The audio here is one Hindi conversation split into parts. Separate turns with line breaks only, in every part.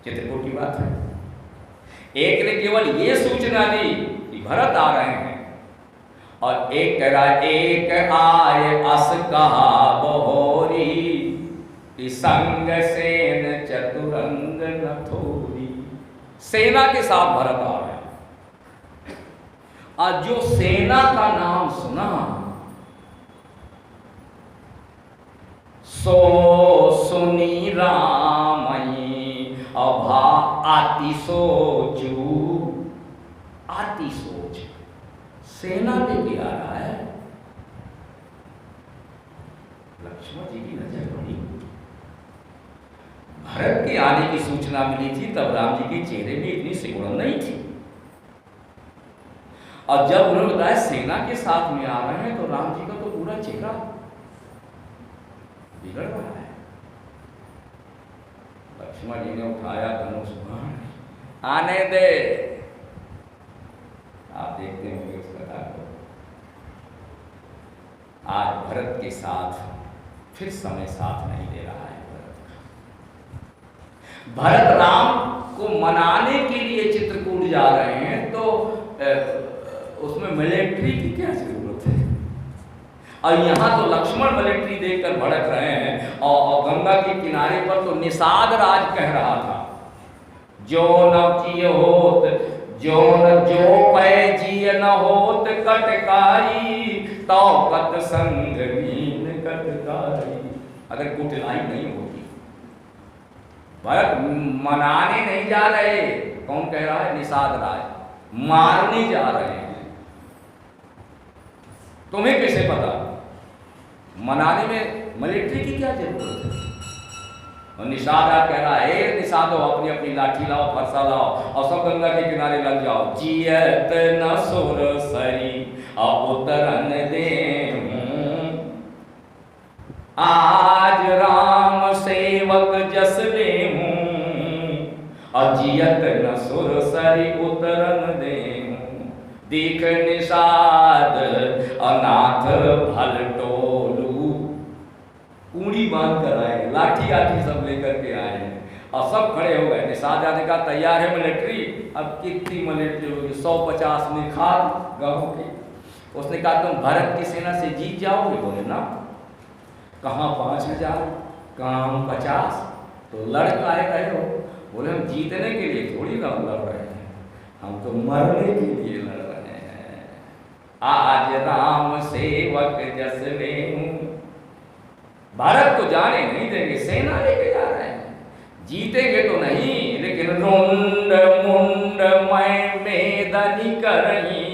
चित्रकूट की बात है। एक ने केवल ये सूचना दी कि भरत आ रहे हैं, और एक कह रहा है एक आय अस कहा बहोरी, संग सेन चतुरंग न थोरी। सेना के साथ भरत आ रहे हैं, और जो सेना का नाम सुना सो सुनी रामई अभा आति सोचू। आति सोच, सेना लेके आ रहा है। लक्ष्मण जी की नजर पड़ी, भरत के आने की सूचना मिली थी, तब राम जी के चेहरे में इतनी सिकुड़न नहीं थी, और जब उन्होंने बताया सेना के साथ में आ रहे हैं, तो राम जी का तो पूरा चेहरा बिगड़ रहा है। लक्ष्मण जी ने उठाया धनुष बाण, आने दे। आप देखते होंगे उस कथा को। आज भरत के साथ फिर समय साथ नहीं दे रहा है। भरत राम को मनाने के लिए चित्रकूट जा रहे हैं, तो उसमें मिलिट्री की क्या जरूरत है? और यहाँ तो लक्ष्मण मिलिट्री देखकर भड़क रहे हैं, और गंगा के किनारे पर तो निषाद राज कह रहा था, जो न होत जो न जो पै जिय न होत कटकाई, तो कत संग मीन कटकाई। अगर कुटलाई नहीं होती, भरत मनाने नहीं जा रहे। कौन कह रहा है? निषाद राज। मारने जा रहे हैं। तुम्हें कैसे पता? मनाने में मिलिट्री की क्या जरूरत है? और निषाद कह रहा है, निषादो अपनी अपनी लाठी लाओ, फरसा लाओ, और सब गंगा के किनारे लग जाओ। जियत न सुर सरी उतरन दे, आज राम सेवक जस ले हूँ, और जियत न सुर सरी उतरन दे। दीख निषाद अनाथ भल टोलू, कूड़ी बांध कर आए, लाठी आठी सब लेकर के आए, और सब खड़े हो गए। निषाद ने कहा तैयार है मिलिट्री। अब कितनी मिलिट्री होगी? 150 में खाद गाँव की। उसने कहा तुम भरत की सेना से जीत जाओगे? बोले ना, कहाँ 5000, कहाँ हम 50। तो लड़ आए रहे हो? बोले हम जीतने के लिए थोड़ी ना लड़ रहे हैं, हम तो मरने के लिए लड़ रहे हैं। आज राम सेवक जस ले हूँ। भारत को जाने नहीं देंगे, सेना लेके जा रहे हैं। जीतेंगे तो नहीं, लेकिन रुंड मुंड मैं मेदनी करही,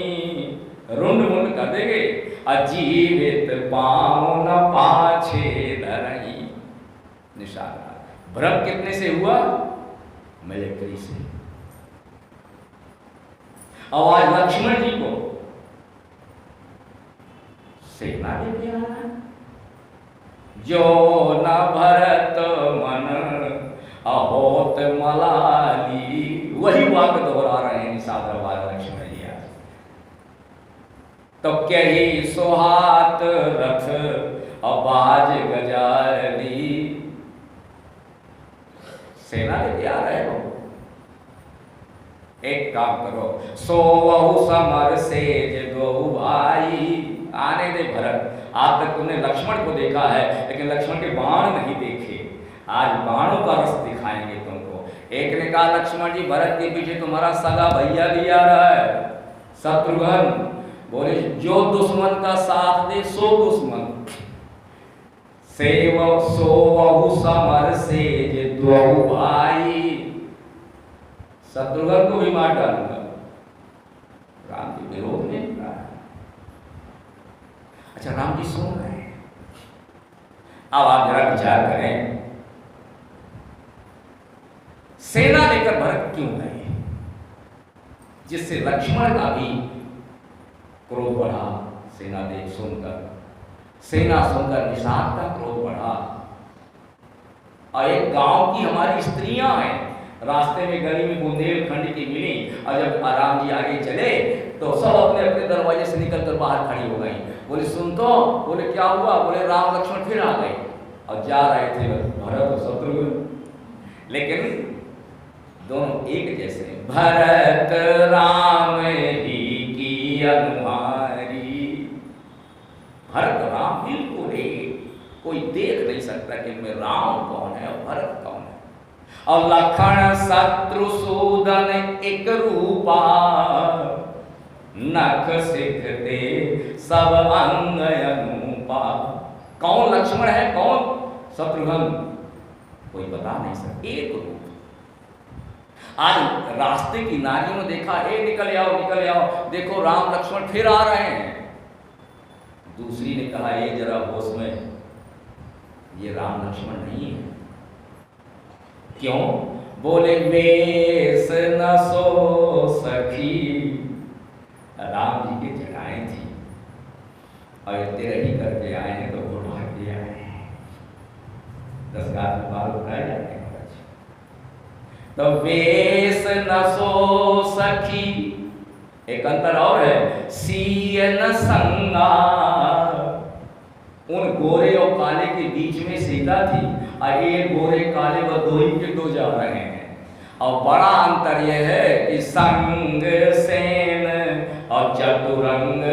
रुंड मुंड कर देंगे। अजीवित पाँव न पाछे धरही। निषाद भ्रम कितने से हुआ? मिलिट्री से। और आज लक्ष्मण जी को सेना लेके आ रहा है। जो न भरत मन अहोत मलाली, वही वाक्य दोहरा रहे हैं निषाद लक्ष्मण जी। तो कही सुहात रथ अबाज गजाली। सेना लेके आ रहे हो, एक काम करो, सोवहु समर सेज दो भाई। आने दे भरत, आज तक तुमने लक्ष्मण को देखा है, लेकिन लक्ष्मण के बाण नहीं देखे। आज बाणों का रस दिखाएंगे तुमको। एक ने कहा लक्ष्मण जी, भरत के पीछे तुम्हारा सगा भैया भी आ रहा है, शत्रुघ्न। बोले जो दुश्मन का साथ दे सो दुश्मन। सेव सोवहु समर सेज दो भाई। शत्रुघ्न को भी मार डालूंगा। राम जी विरोध नहीं करा। अच्छा, राम जी सुन रहे हैं। अब आप जरा विचार करें, सेना लेकर भरत क्यों गए? जिससे लक्ष्मण का भी क्रोध बढ़ा। सेना देख सुनकर, सेना सुनकर निषाद का क्रोध बढ़ा। और एक गांव की हमारी स्त्रियां हैं, रास्ते में गली में बुंदेलखंड की मिली, और जब राम जी आगे चले तो सब अपने अपने दरवाजे से निकलकर बाहर खड़ी हो गई। बोले सुन तो। बोले क्या हुआ? बोले राम लक्ष्मण फिर आ गए, और जा रहे थे भरत और शत्रुघ्न। लेकिन एक जैसे भरत राम ही की अनुहारी। भरत राम बिल्कुल एक, कोई देख नहीं सकता कि इनमें राम कौन है और भरत कौन है। और लखन शत्रुसूदन एक रूपा, नख सिखते सब अंग अनुपा। कौन लक्ष्मण है, कौन शत्रुघ्न, कोई बता नहीं सकता, एक रूप। आज रास्ते की नारियों ने देखा, ए निकल आओ निकल आओ, देखो राम लक्ष्मण फिर आ रहे हैं। दूसरी ने कहा, ए जरा होश में, ये राम लक्ष्मण नहीं है। क्यों? बोले वेश न सो सखी, राम जी की जगाएं थी और तेरे ही करके आए हैं, तो घोड़ा दिया है 10 बार उठाए जाते हैं। तो वेश न सो सखी, एक अंतर और है, सीय न संगा। उन गोरे और काले के बीच में सीता थी और ये गोरे काले व दो ही के दो जा रहे हैं। और बड़ा अंतर यह है कि संग सेन और चतुरंग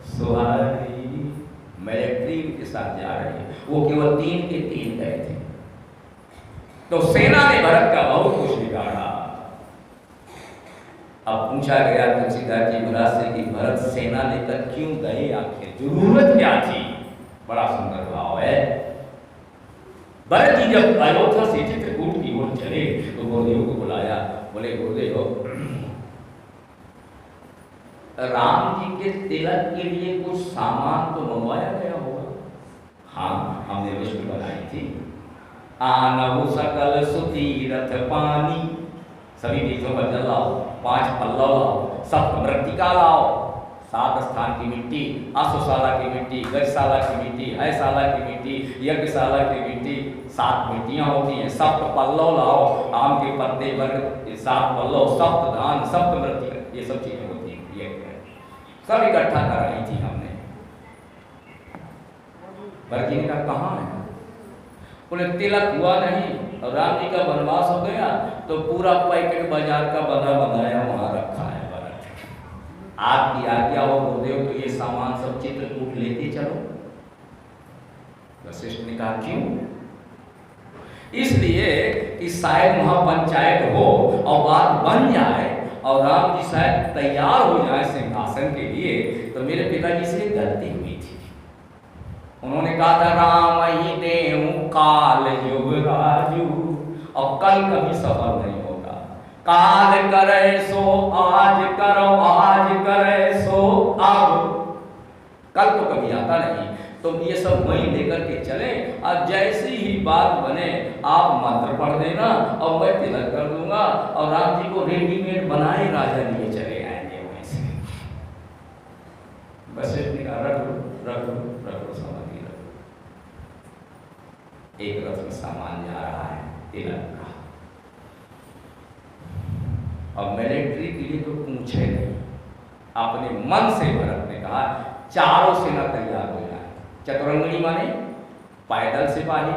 सुहारी, मिलिट्री के साथ जा रही है, वो केवल 3 के 3 गए थे। तो सेना ने भरत का बहुत कुछ बिगाड़ा। अब पूछा गया तुलसीदास जी महाराज से कि भरत सेना लेकर क्यों गए, आखिर जरूरत क्या थी? बड़ा सुंदर भाव है। भरत जी जब अयोध्या से चित्रकूट की ओर चले तो गुरुदेव को बुलाया, बोले गुरुदेव, राम जी के तिलक के लिए कुछ सामान तो मंगवाया गया होगा? हाँ, हमने लिस्ट बनाई थी। आनहु सकल सुतीरथ पानी, सभी तीर्थों पर जल लाओ, 5 पल्लव लाओ, सप्त मृत्तिका लाओ, 7 स्थान की मिट्टी, अश्वशाला की मिट्टी, गजशाला की मिट्टी, हयशाला की मिट्टी, यज्ञशाला की मिट्टी, 7 मिट्टियाँ होती हैं। सप्त पल्लव लाओ, आम के पत्ते वर्ग 7 पल्लव, सप्त धान, सप्त मृत्तिका, ये सब चीजें होती हैं। ये सब इकट्ठा कराई थी हमने। भरत जी ने कहा कहाँ है? बोले तिलक हुआ नहीं और राम जी का वनवास हो गया तो पूरा पैकेट बाजार का बना बनाया वहां रखा है। भरत, आपकी आज्ञा हो गुरुदेव तो ये सामान सब चित्रकूट लेते चलो। वशिष्ठ ने कहा क्यों? इसलिए कि शायद वहां पंचायत हो और बात बन जाए और राम जी शायद तैयार हो जाए सिंहासन के लिए, तो मेरे पिताजी से गलती हुई थी। उन्होंने कहा था राम ही देहु काल युग राजू, और कल कभी सफल नहीं होगा। काल करे सो आज करो, आज करे सो अब, कल तो कभी आता नहीं। तो ये सब वहीं लेकर के चले और जैसी ही बात बने आप मंत्र पढ़ देना और मैं तिलक कर दूंगा और राम जी को रेडीमेड बनाए राजा लिए चले आएंगे वहीं से। बस इतनी का रख लो रख लो रख लो, सामग्री रख लो। एक रथ में सामान जा रहा है तिलक का, और मिलिट्री के लिए तो पूछे नहीं, अपने मन से भरत ने कहा चारों सेना तैयार हो जाए। चतुरंगनी माने पैदल सिपाही,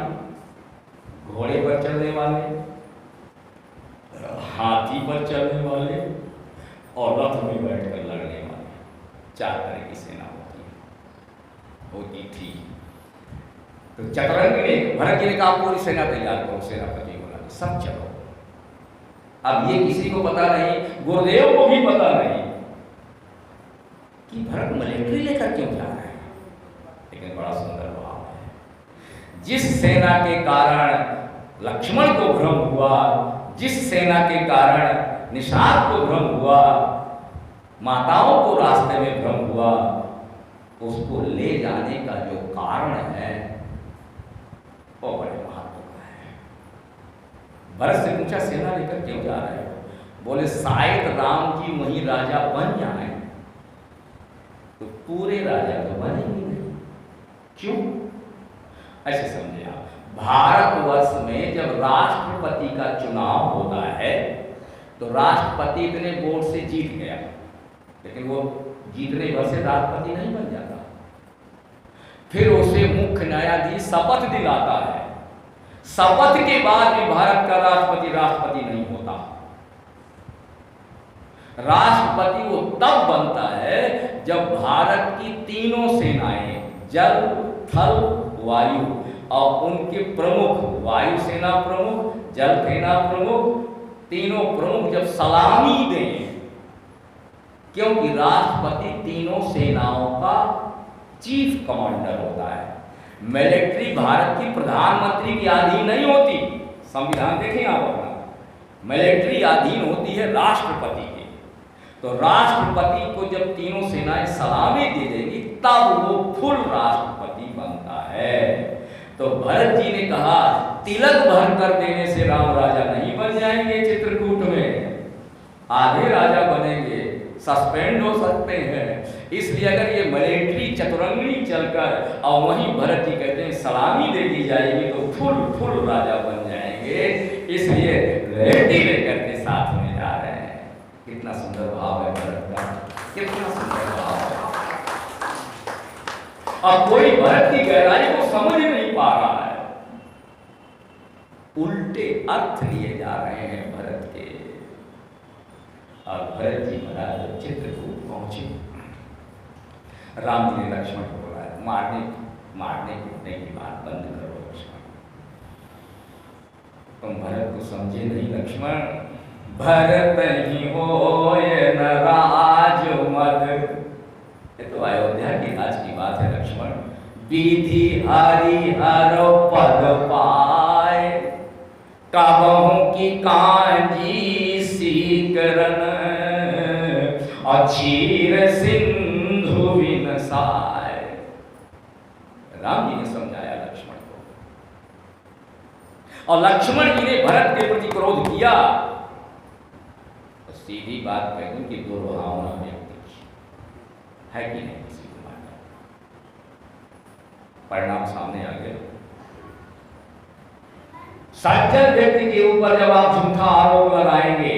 घोड़े पर चलने वाले, हाथी पर चलने वाले और रथ में बैठकर लड़ने वाले, 4 तरह की सेना होती थी। तो चतुरंगनी भरत जी ने कहा पूरी सेना तैयार करो, सेनापति बोला सब चलो। अब ये किसी को पता नहीं, गुरुदेव को भी पता नहीं कि भरत मिलिट्री लेकर क्यों जा रहा है। लेकिन बड़ा सुंदर भाव है। जिस सेना के कारण लक्ष्मण को भ्रम हुआ, जिस सेना के कारण निषाद को भ्रम हुआ, माताओं को रास्ते में भ्रम हुआ, उसको ले जाने का जो कारण है वो बड़े महत्व का है। भरत से पूछा सेना लेकर क्यों जा रहे हो? बोले शायद राम जी वही राजा बन जाए। तो पूरे राजा तो बनेंगे नहीं। क्यों? ऐसे समझे आप, भारतवर्ष में जब राष्ट्रपति का चुनाव होता है तो राष्ट्रपति इतने वोट से जीत गया, लेकिन वो जीतने भर से राष्ट्रपति नहीं बन जाता। फिर उसे मुख्य न्यायाधीश शपथ दिलाता है। शपथ के बाद भी भारत का राष्ट्रपति नहीं होता। राष्ट्रपति वो तब बनता है जब भारत की तीनों सेनाएं, जल, थल, वायु, और उनके प्रमुख, वायुसेना प्रमुख, जल सेना प्रमुख, तीनों प्रमुख जब सलामी दें, क्योंकि राष्ट्रपति तीनों सेनाओं का चीफ कमांडर होता है। मिलिट्री भारत की प्रधानमंत्री की अधीन नहीं होती, संविधान देखें आप अपना, मिलिट्री अधीन होती है राष्ट्रपति की। तो राष्ट्रपति को जब तीनों सेनाएं सलामी दे देंगी तब वो फुल राष्ट्रपति बनता है। तो भरत जी ने कहा तिलक भर कर देने से राम राजा नहीं बन जाएंगे, चित्रकूट में आधे राजा बनेंगे, सस्पेंड हो सकते हैं। इसलिए अगर ये मिलिट्री चतुरंगनी चलकर और वहीं भरत जी कहते हैं सलामी दे दी जाएगी तो फुल राजा बन जाएंगे, इसलिए रेडी लेकर के साथ में जा रहे हैं। कितना सुंदर भाव है भरत का, कितना सुंदर भाव है। अब कोई भरत की गहराई को समझ नहीं पा रहा है, उल्टे अर्थ लिए जा रहे हैं भरत के। और भरत जी महाराज चित्रकूट पहुंचे, राम जी ने लक्ष्मण को बोला मारने कूटने की बात बंद करो लक्ष्मण, तुम भरत को समझे नहीं लक्ष्मण। भरत ही होय न राज मद, ये तो अयोध्या की राज की बात है लक्ष्मण। विधि हरि हर पद पाए, कबहु की कांजी सीकरन, अक्षीर सिंधु विनसाय। राम जी ने समझाया लक्ष्मण को, और लक्ष्मण जी ने भरत के प्रति क्रोध किया। तो सीधी बात कह दूं कि दुर्भावना व्यक्ति है कि नहीं, किसी को मानना, परिणाम सामने आ गया। सज्जन व्यक्ति के ऊपर जब आप झूठा आरोप लगाएंगे,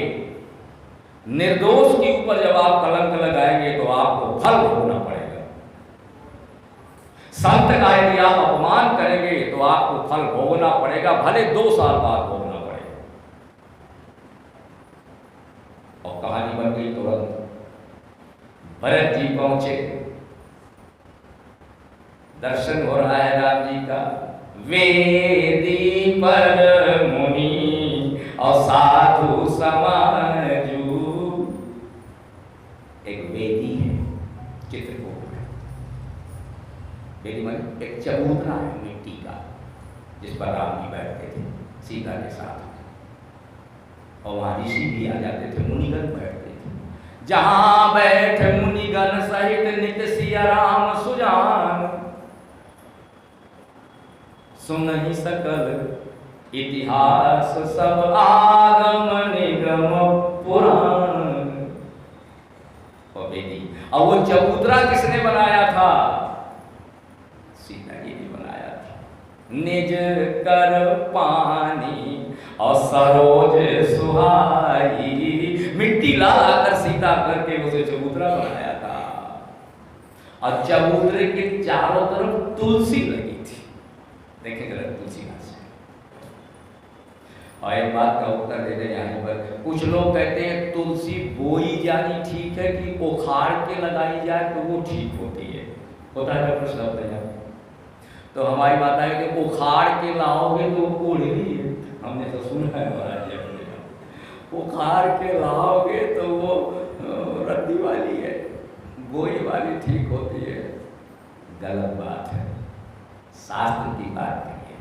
निर्दोष के ऊपर जब आप कलंक लगाएंगे तो आपको फल भोगना पड़ेगा। संत का यदि आप अपमान करेंगे तो आपको फल भोगना पड़ेगा, भले 2 साल बाद भोगना पड़ेगा। और कहानी बन गई तुरंत। भरत जी पहुंचे, दर्शन हो रहा है राम जी का। वेदी पर मुनि और साधु समाजू, एक वेदी है चित्रकूट में। वेदी माने एक चबूतरा है मिट्टी का, जिस पर राम जी बैठते थे सीता के साथ, और वहां ऋषि भी आ जाते थे, मुनिगण बैठते थे। जहां बैठ मुनिगण सहित नित सिया राम सुजान, सुनहि सकल इतिहास सब आगम निगम पुराण। और बेटी, और वो चबूतरा किसने बनाया था? सीता जी ने बनाया था। निज कर पानी और सरोज सुहाई, मिट्टी ला कर सीता करके उसे चबूतरा बनाया था। और चबूतरे के चारों तरफ तुलसी लगी थी। देखें जरा तुलसी घास। और एक बात का उत्तर दे दें यहाँ पर, कुछ लोग कहते हैं तुलसी बोई जानी ठीक है कि उखाड़ के लगाई जाए तो वो ठीक होती है। होता है प्रश्न होता है। तो हमारी बात है कि उखाड़ के लाओगे तो वो उड़ेगी, हमने तो सुना है महाराज जी। उखाड़ के लाओगे तो वो रद्दी वाली है, बोई वाली ठीक होती है। गलत बात है, शास्त्र की बात करिए।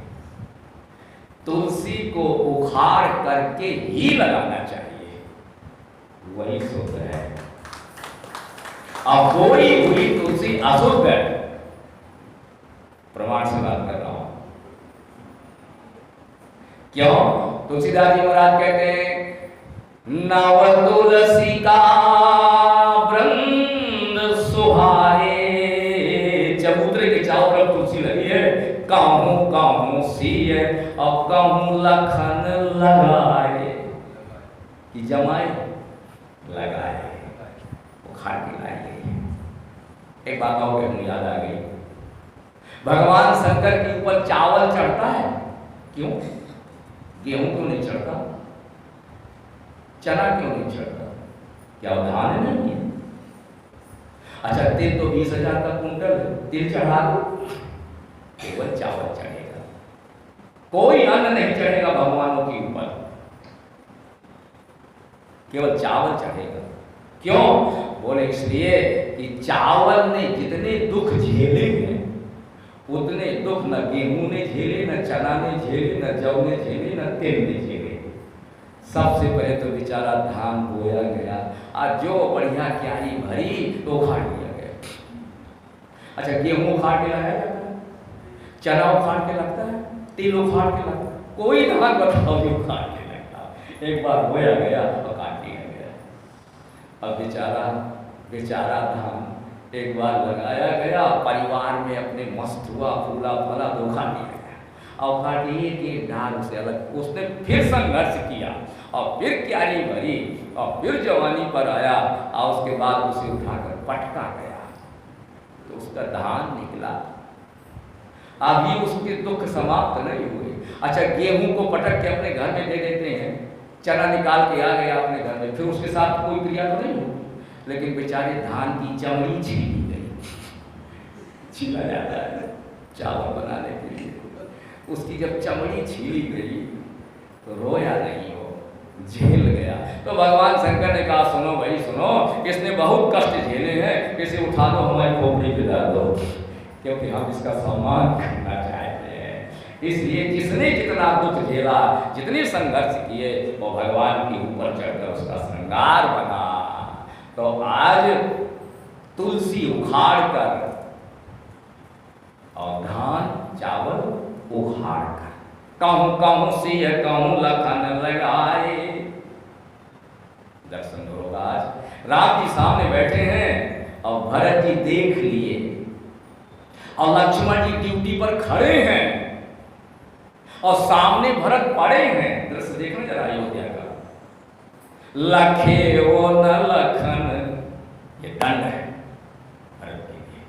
तुलसी को उखाड़ करके ही लगाना चाहिए, वही शुद्ध है। अब बोई हुई तुलसी अशुद्ध है, प्रमाण से बात कर रहा हूं। क्यों? तुलसीदास जी महाराज कहते हैं, नव तुलसी का वृंद सुहाए। चबूतरे के चारों तरफ तुलसी लगी है, कहूं कहूं सीए और कहूं लखन लगाए, कि जमाए लगाए, उखाड़ के लाए। एक बात और मुझे याद आ गई, भगवान शंकर के ऊपर चावल चढ़ता है, क्यों? गेहूं क्यों नहीं चढ़ता? चना क्यों नहीं चढ़ता? क्या वो धान नहीं है? अच्छा तिल तो 20,000 का कुंटल, तिल चढ़ा दो, केवल चावल चढ़ेगा, कोई अन्न नहीं चढ़ेगा भगवानों के ऊपर, केवल चावल चढ़ेगा। क्यों? बोले इसलिए कि चावल ने जितने दुख झेले हैं उतने दुख न गेहूं ने झेले, न चना ने झेले, न जौ ने झेले, न तिल ने झेले। सबसे पहले तो बेचारा धान बोया गया, आज जो बढ़िया क्यारी भरी तो उखाड़ लिया गया। अच्छा गेहूं उखाड़ के लाया जाता है, चना उखाड़ के लगता है, तिल उखाड़ के लगता है, कोई धान बताओ जो उखाड़ के लगता। एक बार बोया गया तो काट दिया गया। अब बेचारा धान एक बार लगाया गया, परिवार में अपने मस्त हुआ, फूला फला, धोखा दिया गया। और काटिए कि डाल से अलग, उसने फिर संघर्ष किया और फिर क्यारी भरी और फिर जवानी पर आया और उसके बाद उसे उठाकर पटका गया तो उसका धान निकला। अभी उसके दुख समाप्त नहीं हुए। अच्छा गेहूं को पटक के अपने घर में दे देते हैं, चना निकाल के आ गया अपने घर में, फिर उसके साथ कोई क्रिया तो नहीं होगी, लेकिन बेचारे धान की चमड़ी छीली गई, छीला जाता है चावल बनाने के लिए, उसकी जब चमड़ी छीली गई तो रोया नहीं, हो झेल गया। तो भगवान शंकर ने कहा सुनो भाई सुनो, इसने बहुत कष्ट झेले हैं, इसे उठा दो, हमारी खोपड़ी पे डाल दो, क्योंकि हम इसका सम्मान करना चाहते हैं। इसलिए जिसने जितना दुख झेला, जितने संघर्ष किए, वो भगवान के ऊपर चढ़कर उसका श्रृंगार बना। तो आज तुलसी उखाड़ कर और धान चावल उखाड़ कर, कहूं कहूं सिय कहूं लखन लगाए। दर्शन होगा आज राम जी सामने बैठे हैं और भरत जी देख लिए और लक्ष्मण जी ड्यूटी पर खड़े हैं और सामने भरत पड़े हैं। दृश्य देखना जरा अयोध्या का। लखे ओ न लखन, ये दंड है भरत के लिए।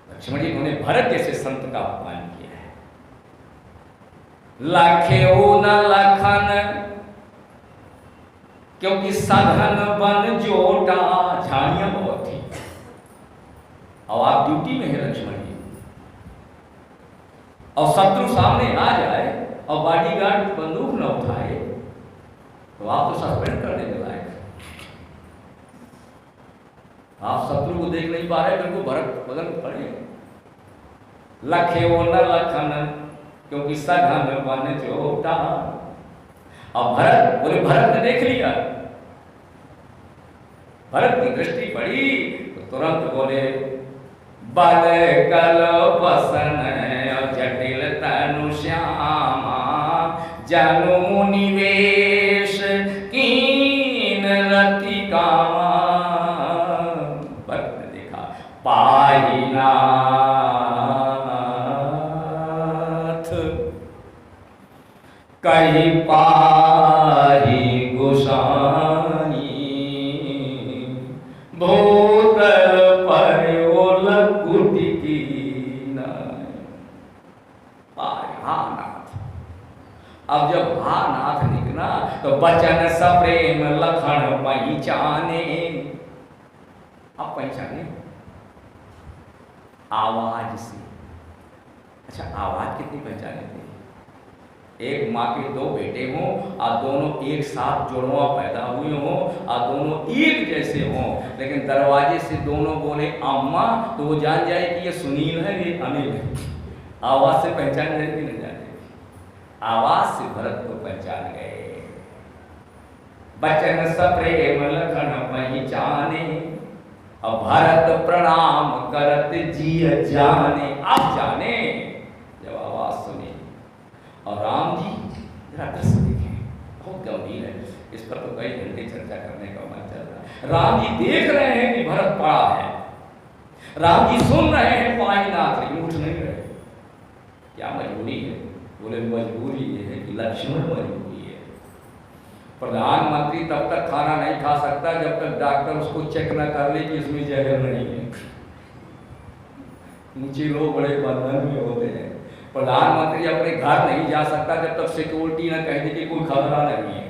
लक्ष्मण जी उन्होंने भरत जैसे संत का अपमान किया है। लखे ओ न लखन, क्योंकि सघन बन जोटा, झाड़ियां बहुत थी और आप ड्यूटी में है लक्ष्मण जी, और शत्रु सामने आ जाए और बॉडीगार्ड बंदूक न उठाए तो आप तो सस्पेंड कर देने लायक। आप शत्रु को देख नहीं पा रहे, बिल्कुल भरत बगल में पड़े। लखे ओ न लखन, क्योंकि सघन बन जोटा। और भरत बोले, भरत ने देख लिया, भरत की दृष्टि पड़ी तो तुरंत बोले, बल कल बसन जटिल तनु श्यामा, जनु निवेश कीन रति कामा। भरत ने देखा, पाही नाथ कही पाही गोसाई, भूतल पर ओल कुटी की नाथ। अब जब हा नाथ निकला तो बचन सप्रेम लखन पहचाने। अब पहचाने आवाज से। अच्छा आवाज कितनी पहचाने थे? एक माँ के दो बेटे हों और दोनों एक साथ जुड़वा पैदा हुए हों और दोनों एक जैसे हों, लेकिन दरवाजे से दोनों बोले अम्मा तो वो जान जाए कि ये सुनील है, ये अनिल है। आवाज से पहचान जाए कि नहीं जाने? आवाज से भरत को पहचान गए। बचन सप्रेम लखन पहचाने, और भरत प्रणाम करत जिय जाने। आप जाने जब आवाज सुनी। और राम जी जरा दृश्य देखें, बहुत गंभीर है, इस पर तो कई घंटे चर्चा करने का मन चल रहा है। राम जी देख रहे हैं कि भरत पड़ा है, राम जी सुन रहे हैं पाईनाथ, लेकिन उठ नहीं रहे। क्या मजबूरी है? बोले मजबूरी ये है कि लक्ष्मण मजबूरी है। प्रधानमंत्री तब तक खाना नहीं खा सकता जब तक डॉक्टर उसको चेक न कर ले कि इसमें जहर नहीं है। ऊंचे लोग बड़े बंधन में होते हैं। प्रधानमंत्री अपने घर नहीं जा सकता जब तक सिक्योरिटी न कह दे कि कोई खतरा नहीं है।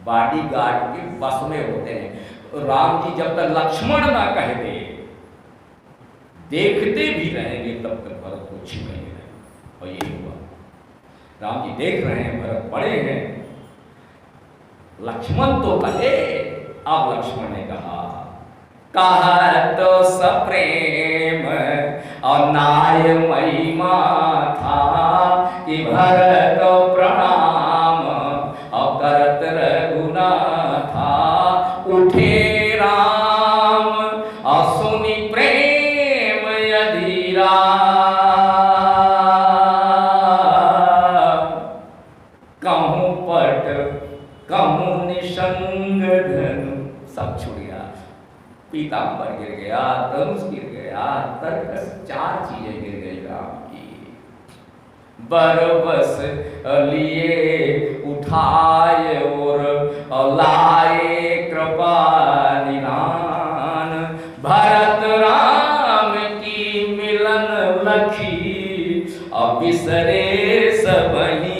बॉडी गार्ड के बस में होते हैं। राम जी जब तक लक्ष्मण ना कह दे, देखते भी रहेंगे तब तक भरत को छुएंगे नहीं। और यही हुआ। राम जी देख रहे हैं, भरत पड़े हैं, लक्ष्मण तो कहे। अब लक्ष्मण ने कहा तो सप्रेम और नाय महिमा था कि भरत प्रणाम और करत रघुनाथा। उठे राम और सुनि प्रेम अधीरा, कहूँ पट कहूँ निशंग धनु, सब छुड़ गया। पीताम्बर गिर गया, धनुष गिर गया, तरकस, 4 चीजें गिर गई राम की। बरबस लिए उठाए और लाए कृपा निधान। भरत राम की मिलन लखी और बिसरे सबही।